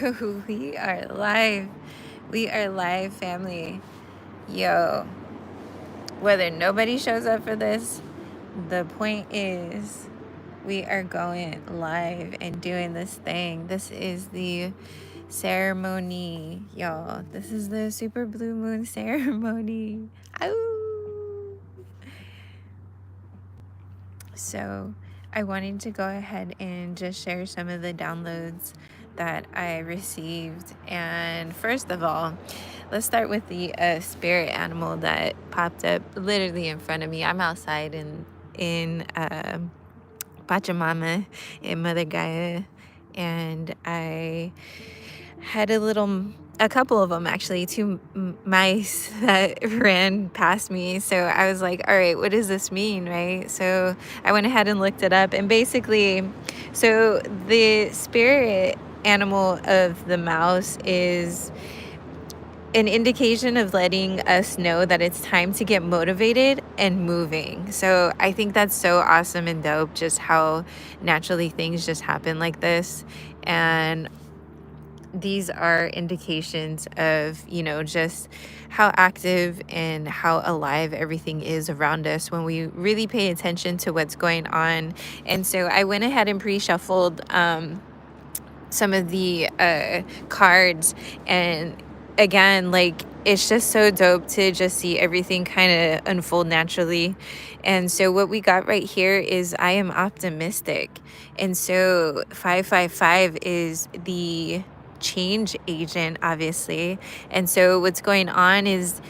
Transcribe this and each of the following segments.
We are live. We are live, family. Yo, whether nobody shows up for this, the point is we are going live and doing this thing. This is the ceremony, y'all. This is the super blue moon ceremony. Ow! So, I wanted to go ahead and just share some of the downloads that I received. And first of all, let's start with the spirit animal that popped up literally in front of me. I'm outside in Pachamama in Mother Gaia, and I had a couple of them actually, two mice that ran past me. So I was like, all right, what does this mean, right? So I went ahead and looked it up, and basically, so the spirit animal of the mouse is an indication of letting us know that it's time to get motivated and moving. So I think that's so awesome and dope, just how naturally things just happen like this. And these are indications of, just how active and how alive everything is around us when we really pay attention to what's going on. And so I went ahead and pre-shuffled some of the cards, and again, like, it's just so dope to just see everything kind of unfold naturally. And so what we got right here is I am optimistic. And so 555 is the change agent, obviously. And so what's going on is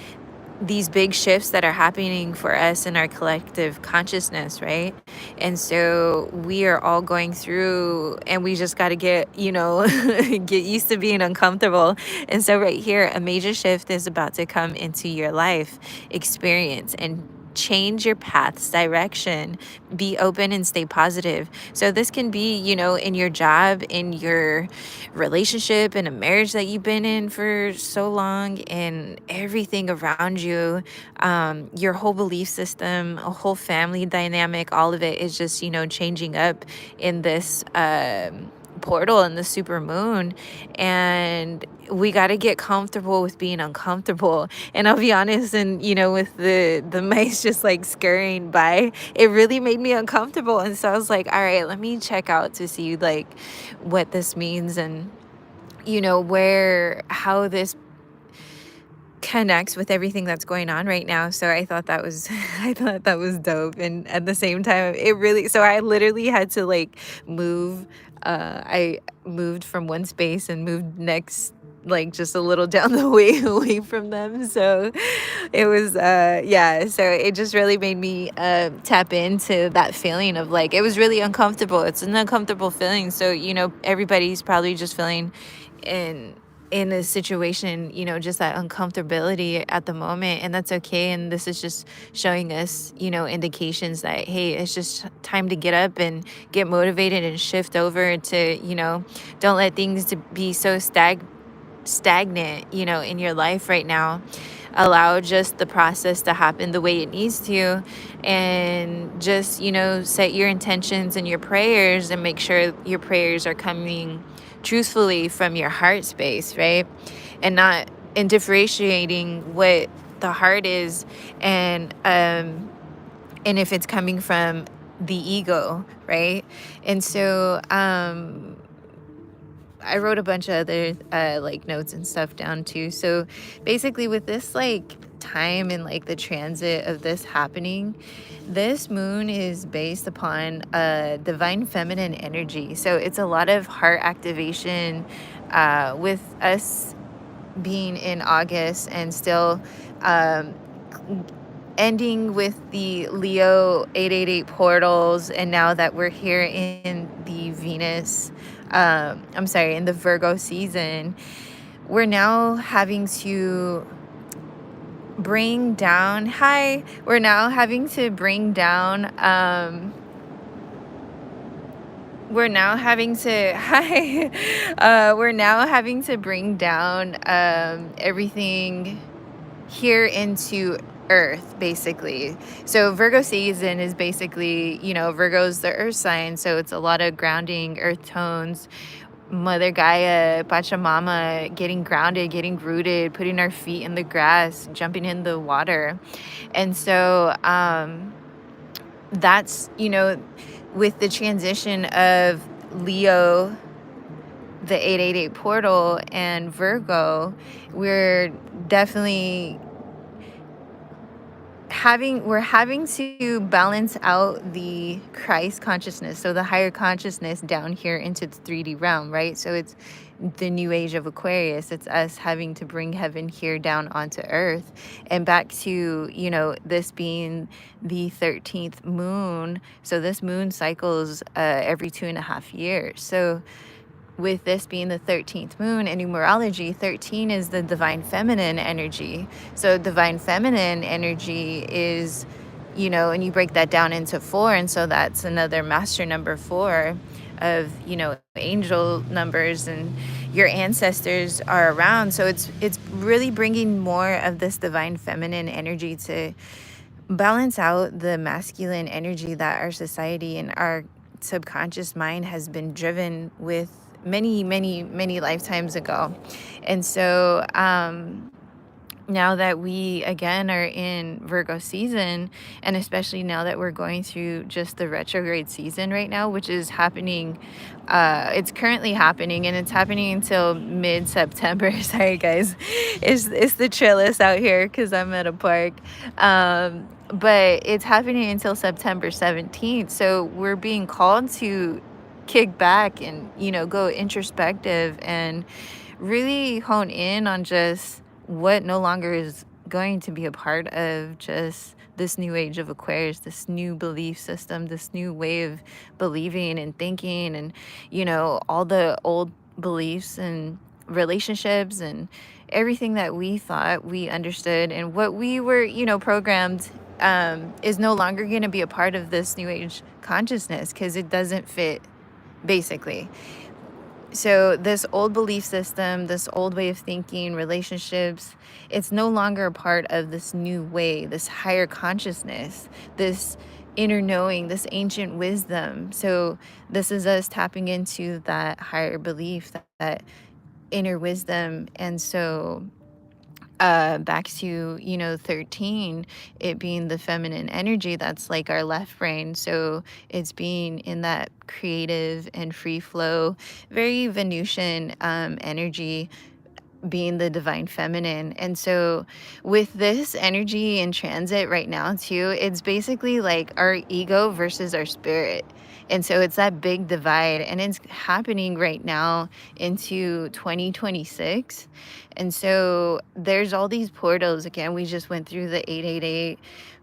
these big shifts that are happening for us in our collective consciousness, right? And so we are all going through, and we just got to get, get used to being uncomfortable. And so right here, a major shift is about to come into your life experience and change your path's direction. Be open and stay positive. So this can be, in your job, in your relationship, in a marriage that you've been in for so long, and everything around you, your whole belief system, a whole family dynamic, all of it is just, changing up in this portal in the super moon. And we got to get comfortable with being uncomfortable. And I'll be honest, and with the mice just like scurrying by, it really made me uncomfortable. And so I was like, all right, let me check out to see like what this means, and how this connects with everything that's going on right now. So I thought that was I thought that was dope. And at the same time, so I literally had to like move. I moved from one space and moved next, like just a little down the way away from them. So it was yeah, so it just really made me tap into that feeling of like, it was really uncomfortable. It's an uncomfortable feeling. So everybody's probably just feeling in a situation, just that uncomfortability at the moment, and that's okay. And this is just showing us, indications that, hey, it's just time to get up and get motivated and shift over to, don't let things to be so stagnant, in your life right now. Allow just the process to happen the way it needs to, and just, set your intentions and your prayers, and make sure your prayers are coming truthfully from your heart space, right? And not in differentiating what the heart is, and if it's coming from the ego, right? And so I wrote a bunch of other like notes and stuff down too. So basically, with this like time and like the transit of this happening, this moon is based upon divine feminine energy. So it's a lot of heart activation, with us being in August and still ending with the Leo 888 portals. And now that we're here in the Venus, in the Virgo season, we're now having to bring down, we're now having to bring down, we're now having to, we're now having to bring down everything here into earth, basically. So Virgo season is basically, Virgo's the earth sign, so it's a lot of grounding earth tones, Mother Gaia, Pachamama, getting grounded, getting rooted, putting our feet in the grass, jumping in the water. And so that's, with the transition of Leo, the 888 portal, and Virgo, we're definitely having to balance out the Christ consciousness, so the higher consciousness down here into the 3D realm, right? So it's the new age of Aquarius. It's us having to bring heaven here down onto earth, and back to, this being the 13th moon. So this moon cycles every 2.5 years. So with this being the 13th moon in numerology, 13 is the divine feminine energy. So divine feminine energy is, and you break that down into 4, and so that's another master number 4 of, angel numbers, and your ancestors are around. So it's really bringing more of this divine feminine energy to balance out the masculine energy that our society and our subconscious mind has been driven with many, many, many lifetimes ago. And so now that we again are in Virgo season, and especially now that we're going through just the retrograde season right now, which is happening, it's currently happening, and it's happening until mid-September. Sorry guys, it's the trillest out here because I'm at a park. But it's happening until September 17th, so we're being called to kick back and, go introspective and really hone in on just what no longer is going to be a part of just this new age of Aquarius, this new belief system, this new way of believing and thinking, and, all the old beliefs and relationships and everything that we thought we understood and what we were, programmed, is no longer going to be a part of this new age consciousness because it doesn't fit, basically. So this old belief system, this old way of thinking, relationships, it's no longer a part of this new way, this higher consciousness, this inner knowing, this ancient wisdom. So this is us tapping into that higher belief, that inner wisdom. And so back to 13, it being the feminine energy, that's like our left brain. So it's being in that creative and free flow, very Venusian energy, being the divine feminine. And so with this energy in transit right now too, it's basically like our ego versus our spirit. And so it's that big divide, and it's happening right now into 2026. And so there's all these portals. Again, we just went through the 888.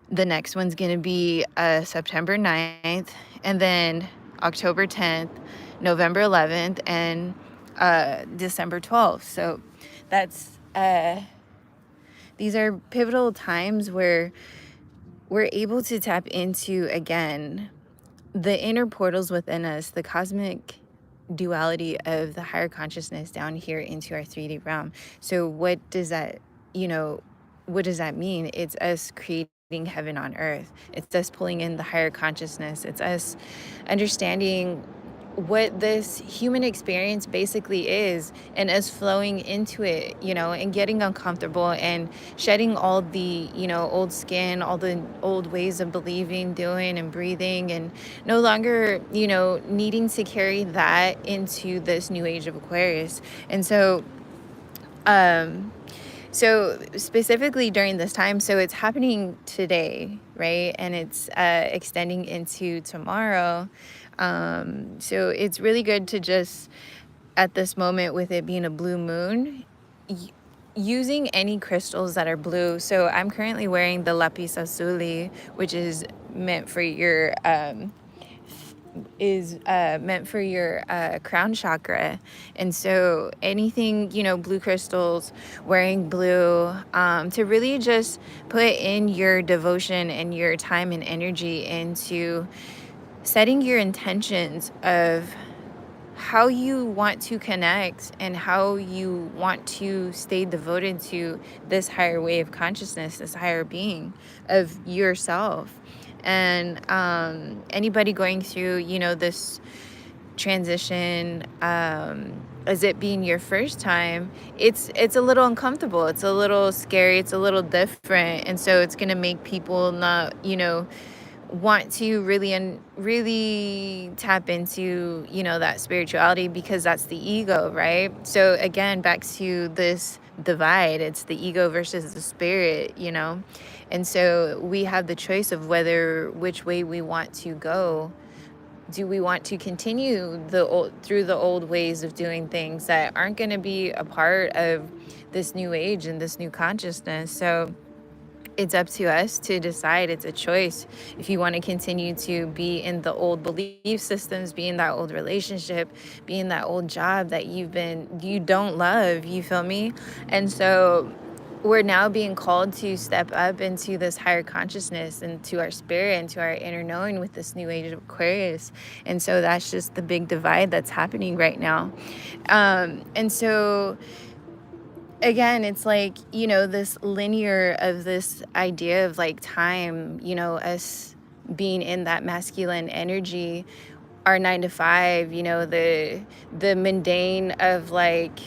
The next one's going to be September 9th, and then October 10th, November 11th, and December 12th. So that's these are pivotal times where we're able to tap into, again, the inner portals within us, the cosmic duality of the higher consciousness down here into our 3D realm. So what does that mean? It's us creating heaven on earth. It's us pulling in the higher consciousness. It's us understanding what this human experience basically is, and us flowing into it, and getting uncomfortable and shedding all the, old skin, all the old ways of believing, doing, and breathing, and no longer, needing to carry that into this new age of Aquarius. And so, so specifically during this time, so it's happening today, right? And it's extending into tomorrow. So it's really good to just, at this moment, with it being a blue moon, using any crystals that are blue. So I'm currently wearing the lapis lazuli, which is meant for your crown chakra. And so anything, blue crystals, wearing blue, to really just put in your devotion and your time and energy into setting your intentions of how you want to connect and how you want to stay devoted to this higher way of consciousness, this higher being of yourself. And anybody going through, this transition, as it being your first time, it's a little uncomfortable, it's a little scary, it's a little different, and so it's gonna make people not, want to really tap into, that spirituality, because that's the ego, right? So again, back to this divide, it's the ego versus the spirit, and so we have the choice of whether which way we want to go. Do we want to continue through the old ways of doing things that aren't going to be a part of this new age and this new consciousness? So it's up to us to decide. It's a choice. If you want to continue to be in the old belief systems, be in that old relationship, be in that old job that you don't love, you feel me? And so we're now being called to step up into this higher consciousness and to our spirit and to our inner knowing with this new age of Aquarius. And so that's just the big divide that's happening right now. And so again, it's like, this linear of this idea of like time, us being in that masculine energy, our 9 to 5, the mundane of like,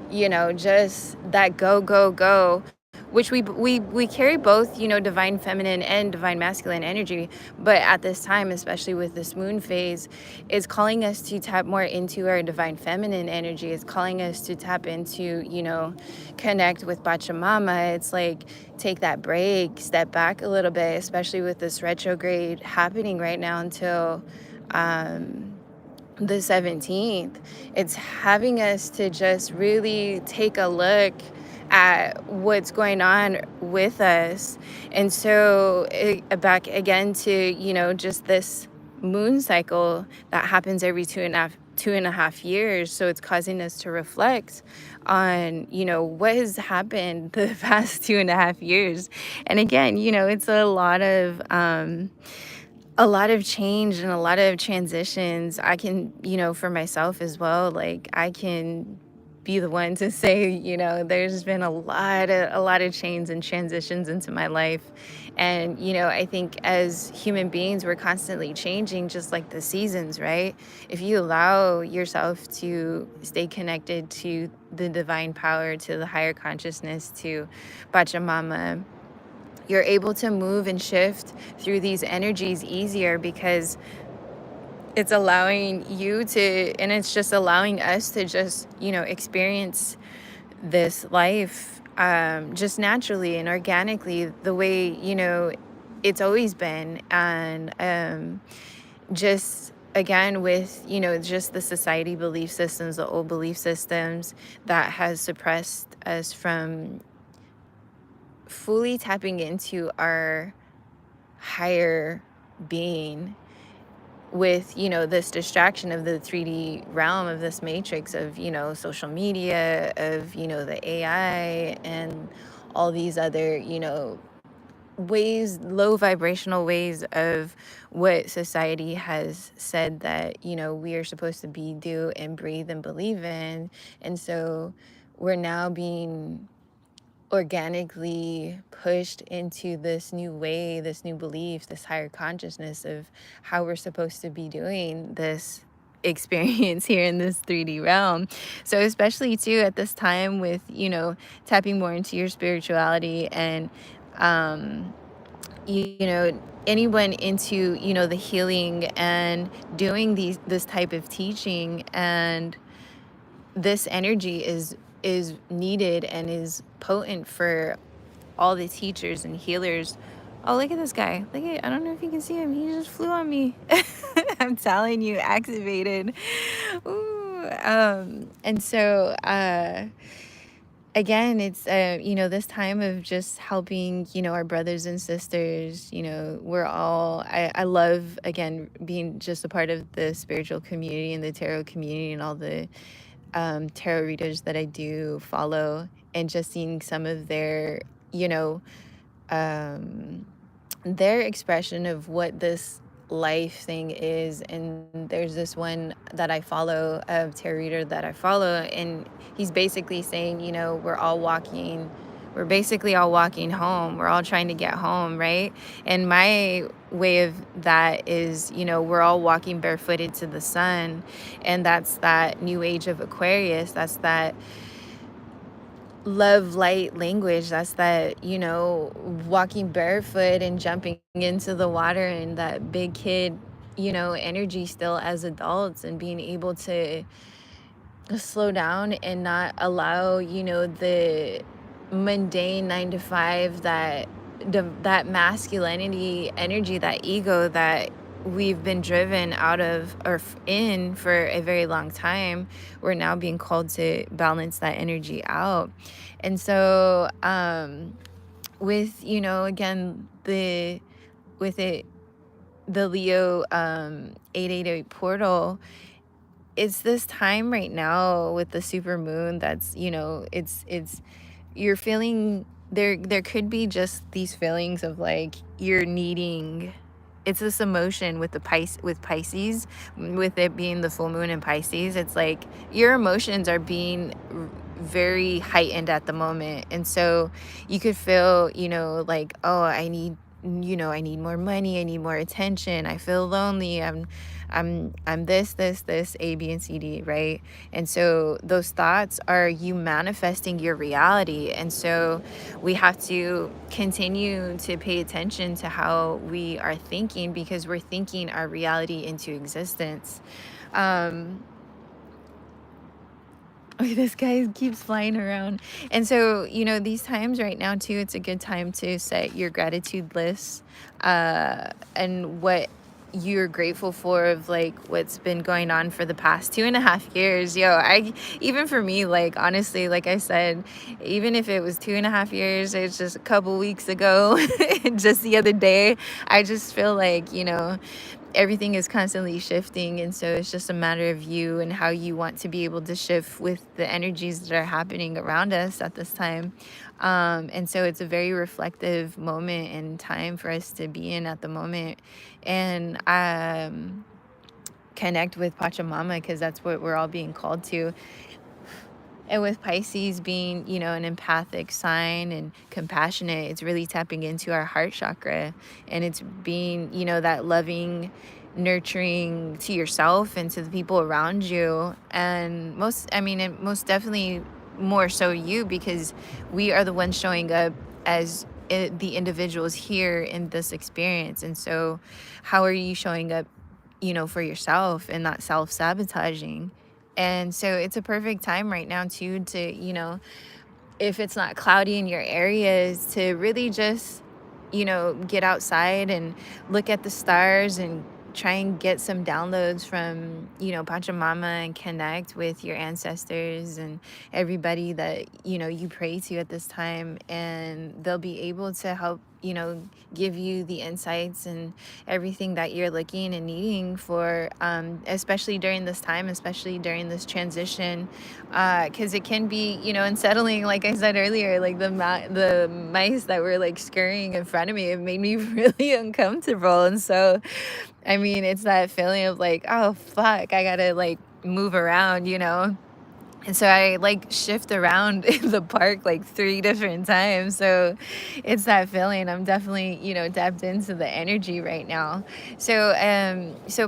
just that go, go, go, which we carry both, divine feminine and divine masculine energy. But at this time, especially with this moon phase, is calling us to tap more into our divine feminine energy. It's calling us to tap into, connect with Pachamama. It's like, take that break, step back a little bit, especially with this retrograde happening right now until the 17th. It's having us to just really take a look at what's going on with us. And so back again to, just this moon cycle that happens every 2.5 years. So it's causing us to reflect on, what has happened the past 2.5 years. And again, it's a lot of change and a lot of transitions. I can, for myself as well, like I can be the one to say, there's been a lot of change and transitions into my life. And, I think as human beings, we're constantly changing, just like the seasons, right? If you allow yourself to stay connected to the divine power, to the higher consciousness, to Pachamama, you're able to move and shift through these energies easier, because it's allowing you to, and it's just allowing us to just, experience this life just naturally and organically, the way, it's always been. And just again with, just the society belief systems, the old belief systems that has suppressed us from fully tapping into our higher being, with, this distraction of the 3D realm, of this matrix of, social media, of, the AI, and all these other, ways, low vibrational ways of what society has said that, we are supposed to be, do, and breathe and believe in. And so we're now being organically pushed into this new way, this new belief, this higher consciousness of how we're supposed to be doing this experience here in this 3D realm. So especially too at this time with, tapping more into your spirituality, and anyone into, the healing and doing this type of teaching, and this energy is needed and is potent for all the teachers and healers. Oh, look at this guy. I don't know if you can see him. He just flew on me. I'm telling you, activated. Ooh. And so again, it's this time of just helping, our brothers and sisters. I love, again, being just a part of the spiritual community and the tarot community, and all the tarot readers that I do follow, and just seeing some of their, um, their expression of what this life thing is. And there's this one that I follow, a tarot reader that I follow, and he's basically saying, we're all walking we're basically all walking home. We're all trying to get home, right? And my way of that is, we're all walking barefooted to the sun. And that's that new age of Aquarius. That's that love light language. That's that, walking barefoot and jumping into the water, and that big kid, energy still as adults, and being able to slow down and not allow, the mundane 9 to 5, that masculinity energy, that ego that we've been driven out of, or in, for a very long time. We're now being called to balance that energy out. And so with, again, with it the Leo 888 portal, it's this time right now with the super moon that's, it's you're feeling, there could be just these feelings of like you're needing, it's this emotion with with Pisces, with it being the full moon in Pisces. It's like your emotions are being very heightened at the moment. And so you could feel, like, oh, I need more money, I need more attention, I feel lonely, I'm this A, B, and C, D, right? And so those thoughts are you manifesting your reality. And so we have to continue to pay attention to how we are thinking, because we're thinking our reality into existence. um Okay, this guy keeps flying around. And so, these times right now too, it's a good time to set your gratitude list, and what you're grateful for, of like what's been going on for the past 2.5 years. Even for me, like, honestly, like I said, even if it was 2.5 years, it's just a couple weeks ago, just the other day, I just feel like, everything is constantly shifting. And so it's just a matter of you and how you want to be able to shift with the energies that are happening around us at this time. And so it's a very reflective moment and time for us to be in at the moment, and connect with Pachamama, because that's what we're all being called to. And with Pisces being, an empathic sign and compassionate, it's really tapping into our heart chakra. And it's being, that loving, nurturing to yourself and to the people around you. And and most definitely more so you, because we are the ones showing up as the individuals here in this experience. And so how are you showing up, for yourself, and not self-sabotaging? And so it's a perfect time right now too to, if it's not cloudy in your areas, to really just, get outside and look at the stars and try and get some downloads from, Pachamama, and connect with your ancestors and everybody that, you pray to at this time. And they'll be able to help, give you the insights and everything that you're looking and needing for, especially during this time, especially during this transition, because it can be, unsettling. Like I said earlier, like the mice that were like scurrying in front of me, it made me really uncomfortable. And so, it's that feeling of like, oh fuck, I gotta like move around. And so I like shift around in the park like 3 different times. So it's that feeling. I'm definitely, tapped into the energy right now. So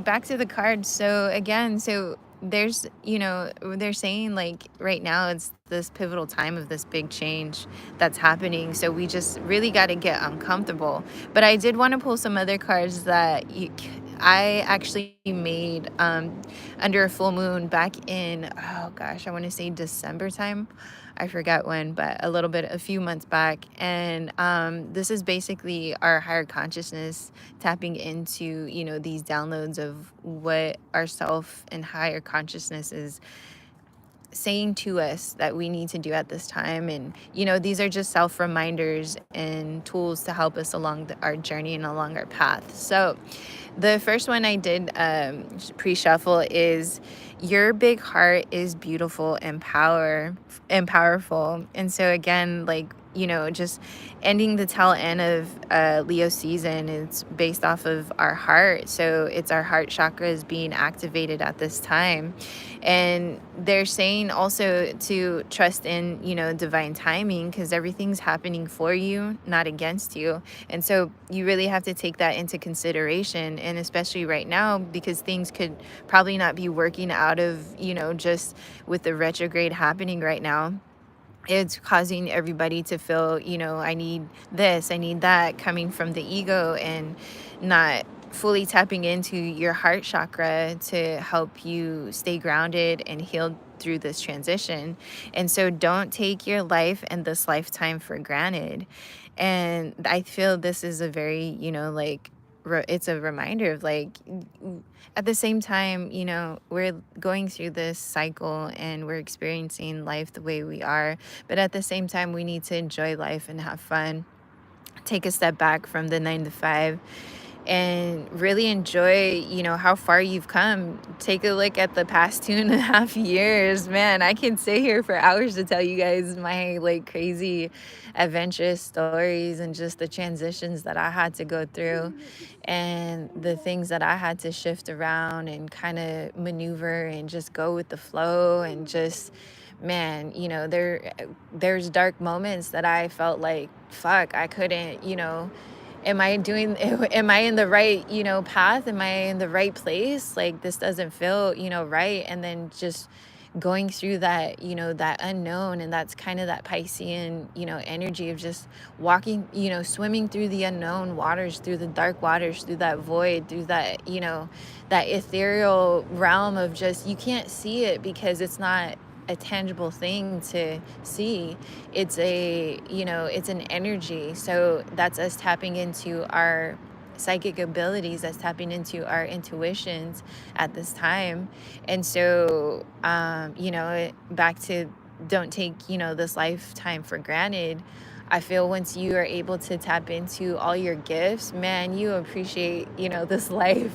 back to the cards. So again, so there's, they're saying like right now it's this pivotal time of this big change that's happening. So we just really got to get uncomfortable. But I did want to pull some other cards that I actually made under a full moon back in, oh gosh, I want to say December time. I forgot when, but a few months back. And this is basically our higher consciousness tapping into, these downloads of what our self and higher consciousness is saying to us that we need to do at this time. And these are just self reminders and tools to help us along our journey and along our path. So the first one I did pre-shuffle is, your big heart is beautiful and powerful. And so again, like, just ending the tail end of Leo season. It's based off of our heart. So it's our heart chakra is being activated at this time. And they're saying also to trust in, divine timing, because everything's happening for you, not against you. And so you really have to take that into consideration. And especially right now, because things could probably not be working out of, just with the retrograde happening right now, it's causing everybody to feel, I need this, I need that, coming from the ego, and not fully tapping into your heart chakra to help you stay grounded and healed through this transition. And so don't take your life and this lifetime for granted. And I feel this is a very, it's a reminder of like, at the same time, we're going through this cycle and we're experiencing life the way we are. But at the same time, we need to enjoy life and have fun. Take a step back from the 9 to 5 and really enjoy, how far you've come. Take a look at the past 2.5 years. Man, I can sit here for hours to tell you guys my like crazy adventurous stories and just the transitions that I had to go through and the things that I had to shift around and kind of maneuver and just go with the flow. And just, man, there's dark moments that I felt like, fuck, I couldn't, am I in the right, path? Am I in the right place? Like, this doesn't feel, right. And then just going through that, that unknown. And that's kind of that Piscean, energy of just walking, swimming through the unknown waters, through the dark waters, through that void, through that, that ethereal realm of just, you can't see it because it's not a tangible thing to see. It's it's an energy. So that's us tapping into our psychic abilities, that's tapping into our intuitions at this time. And so back to, don't take, this lifetime for granted. I feel once you are able to tap into all your gifts, man, you appreciate, this life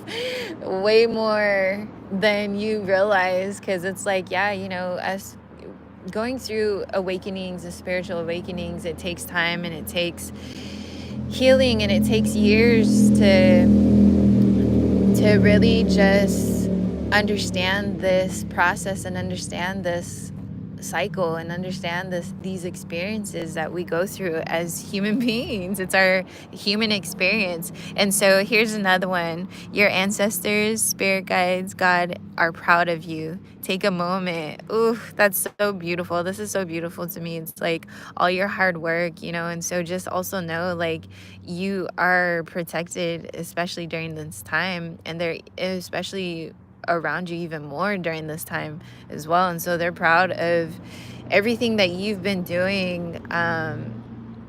way more than you realize. Because it's like, yeah, us going through awakenings and spiritual awakenings, it takes time and it takes healing and it takes years to really just understand this process and understand this cycle and understand these experiences that we go through as human beings. It's our human experience. And so here's another one. Your ancestors, spirit guides, God are proud of you. Take a moment. Ooh, that's so beautiful. This is so beautiful to me. It's like all your hard work, and so just also know like you are protected, especially during this time, and they're especially around you even more during this time as well. And so they're proud of everything that you've been doing,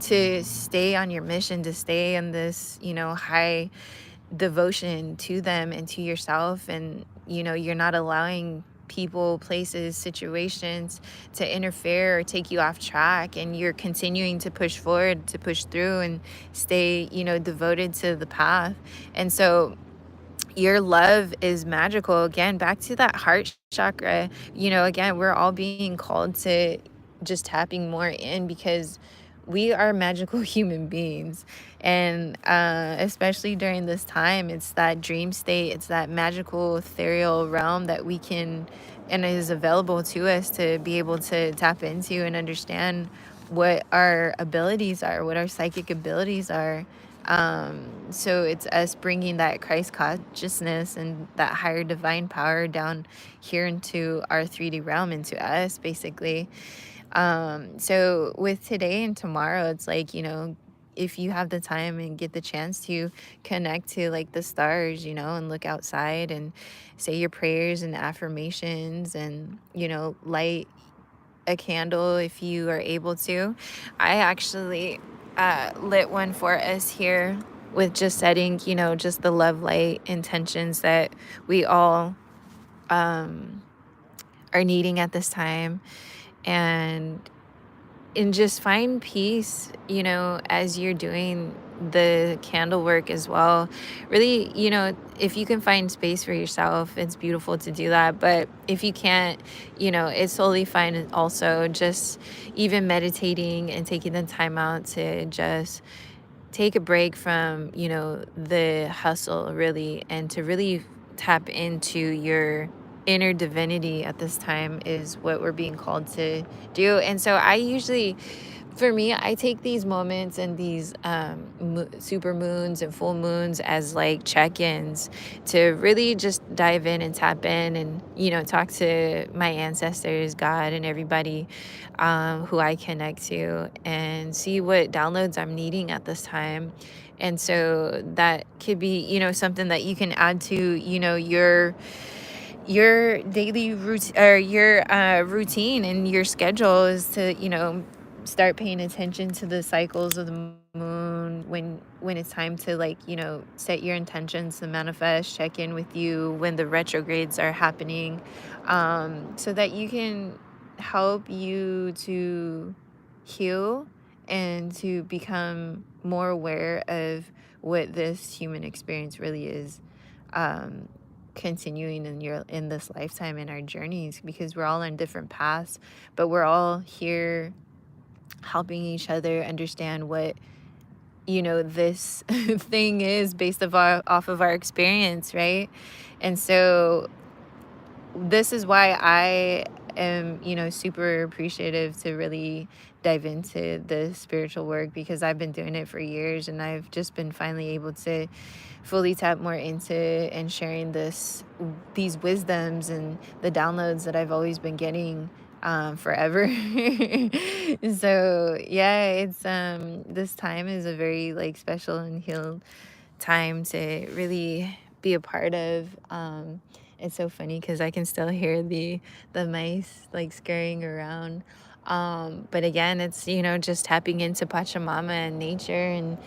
to stay on your mission, to stay in this, high devotion to them and to yourself. And, you're not allowing people, places, situations to interfere or take you off track. And you're continuing to push forward, to push through and stay, devoted to the path. And so your love is magical. Again, back to that heart chakra, again, we're all being called to just tapping more in, because we are magical human beings. And especially during this time, it's that dream state, it's that magical ethereal realm that we can, and is available to us to be able to tap into and understand what our abilities are, what our psychic abilities are. So it's us bringing that Christ consciousness and that higher divine power down here into our 3D realm, into us, basically. So with today and tomorrow, it's like, if you have the time and get the chance to connect to like the stars, and look outside and say your prayers and affirmations, and, light a candle if you are able to. I actually lit one for us here with just setting, just the love light intentions that we all are needing at this time. And just find peace, as you're doing the candle work as well. Really, if you can find space for yourself, it's beautiful to do that. But if you can't, it's totally fine. Also, just even meditating and taking the time out to just take a break from, the hustle, really, and to really tap into your inner divinity at this time is what we're being called to do. And so I usually, for me, I take these moments and these super moons and full moons as like check-ins to really just dive in and tap in and, talk to my ancestors, God, and everybody who I connect to, and see what downloads I'm needing at this time. And so that could be, something that you can add to, your daily routine, or your routine and your schedule, is to, start paying attention to the cycles of the moon when it's time to, like, set your intentions to manifest. Check in with you when the retrogrades are happening, so that you can help you to heal and to become more aware of what this human experience really is, um, continuing in this lifetime, in our journeys, because we're all on different paths, but we're all here helping each other understand what, this thing is, based off of our experience, right? And so this is why I am, super appreciative to really dive into the spiritual work, because I've been doing it for years, and I've just been finally able to fully tap more into and sharing these wisdoms and the downloads that I've always been getting forever. So yeah, it's this time is a very, like, special and healed time to really be a part of. It's so funny because I can still hear the mice, like, scurrying around. But again, it's, just tapping into Pachamama and nature, and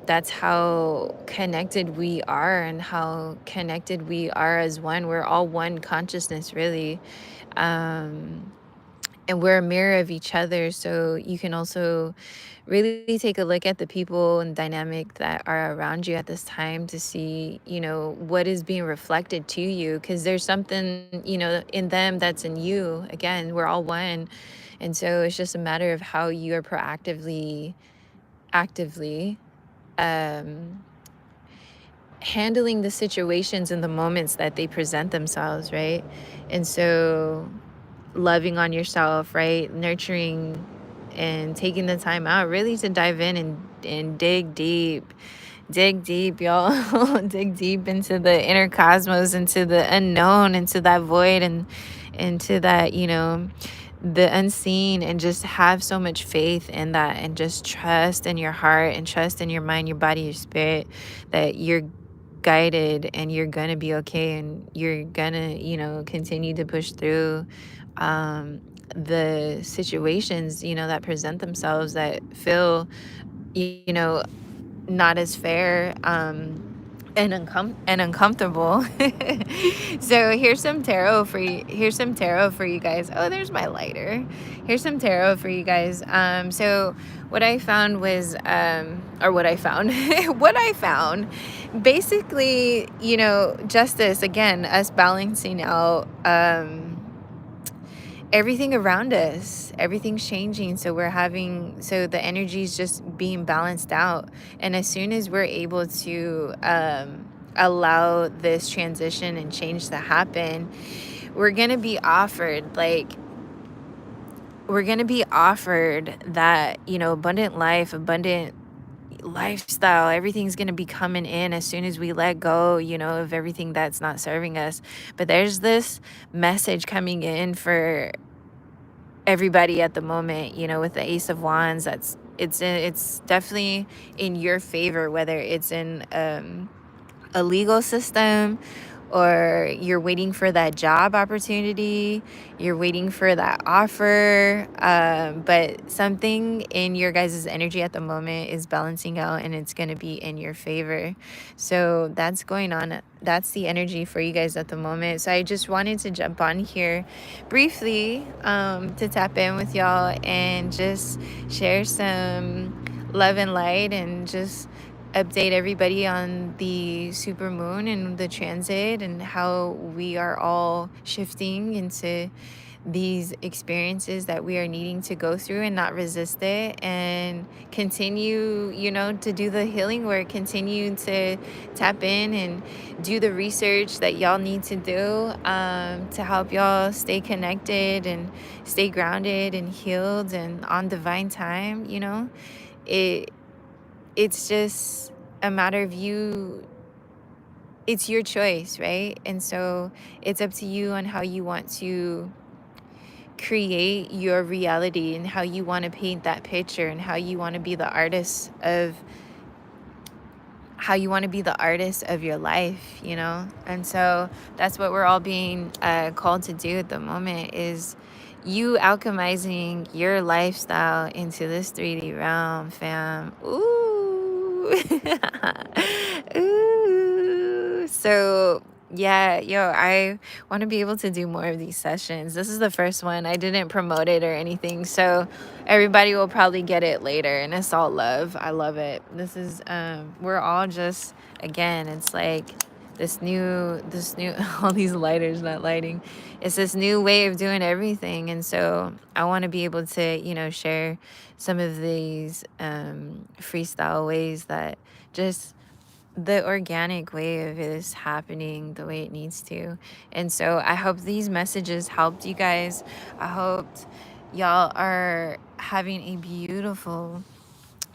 that's how connected we are, and how connected we are as one. We're all one consciousness, really. Um, and we're a mirror of each other. So you can also really take a look at the people and dynamic that are around you at this time to see, what is being reflected to you, because there's something, in them that's in you. Again, we're all one. And so it's just a matter of how you are proactively, actively, um, handling the situations and the moments that they present themselves, right? And so loving on yourself, right? Nurturing and taking the time out really to dive in and dig deep. Dig deep, y'all. Dig deep into the inner cosmos, into the unknown, into that void, and into that, the unseen, and just have so much faith in that, and just trust in your heart, and trust in your mind, your body, your spirit, that you're guided and you're gonna be okay, and you're gonna, continue to push through the situations, that present themselves, that feel, you know not as fair, and uncomfortable. So here's some tarot for you. Here's some tarot for you guys. Oh, there's my lighter. Here's some tarot for you guys. So what I found was, or what I found, what I found, basically, justice, again, us balancing out, everything around us. Everything's changing, so the energy is just being balanced out. And as soon as we're able to allow this transition and change to happen, we're gonna be offered, that, abundant life, abundant lifestyle. Everything's going to be coming in as soon as we let go, of everything that's not serving us. But there's this message coming in for everybody at the moment, with the Ace of Wands. It's definitely in your favor, whether it's in a legal system, or you're waiting for that job opportunity, you're waiting for that offer, but something in your guys' energy at the moment is balancing out, and it's going to be in your favor. So that's going on. That's the energy for you guys at the moment. So I just wanted to jump on here briefly, to tap in with y'all and just share some love and light and just update everybody on the super moon and the transit and how we are all shifting into these experiences that we are needing to go through and not resist it, and continue, to do the healing work, continue to tap in and do the research that y'all need to do, to help y'all stay connected and stay grounded and healed and on divine time. It it's just a matter of you. It's your choice, right? And so it's up to you on how you want to create your reality and how you want to paint that picture and how you want to be the artist of your life. And so that's what we're all being called to do at the moment, is you alchemizing your lifestyle into this 3D realm, fam. Ooh. Ooh. So yeah, I want to be able to do more of these sessions. This is the first one. I didn't promote it or anything, so everybody will probably get it later, and it's all love. I love it. This is we're all just, again, it's like this new all these lighters not lighting. It's this new way of doing everything, and so I want to be able to, share some of these freestyle ways that just the organic way of it is happening the way it needs to. And so I hope these messages helped you guys. I hope y'all are having a beautiful,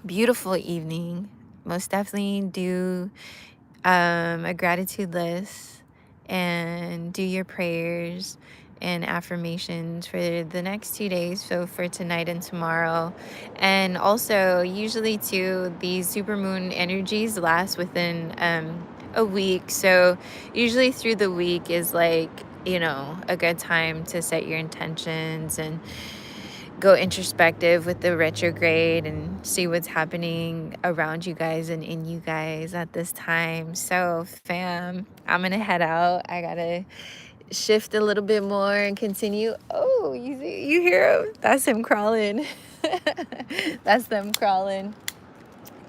beautiful evening. Most definitely do a gratitude list and do your prayers and affirmations for the next 2 days, so for tonight and tomorrow. And also, usually too, these supermoon energies last within a week, so usually through the week is like, a good time to set your intentions and go introspective with the retrograde and see what's happening around you guys and in you guys at this time. So fam, I'm gonna head out. I gotta shift a little bit more and continue. Oh, you hear him? That's him crawling. That's them crawling.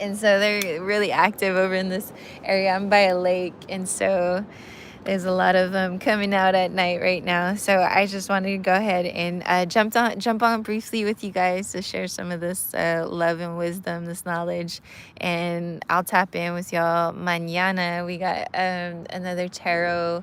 And so they're really active over in this area. I'm by a lake, and so there's a lot of them coming out at night right now. So I just wanted to go ahead and jump on briefly with you guys to share some of this love and wisdom, this knowledge. And I'll tap in with y'all mañana. We got another tarot,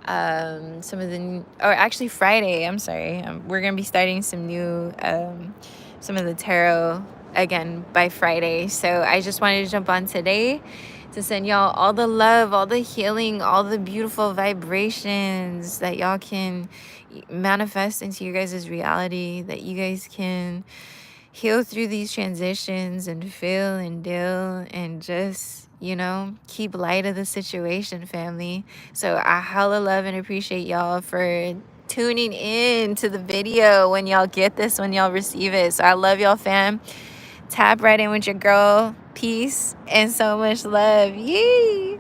some of the, or actually Friday, I'm sorry. We're going to be starting some of the tarot again by Friday. So I just wanted to jump on today to send y'all all the love, all the healing, all the beautiful vibrations that y'all can manifest into your guys' reality, that you guys can heal through these transitions and feel and deal and just, keep light of the situation, family. So I hella love and appreciate y'all for tuning in to the video when y'all get this, when y'all receive it. So I love y'all, fam. Tap right in with your girl. Peace and so much love. Yee!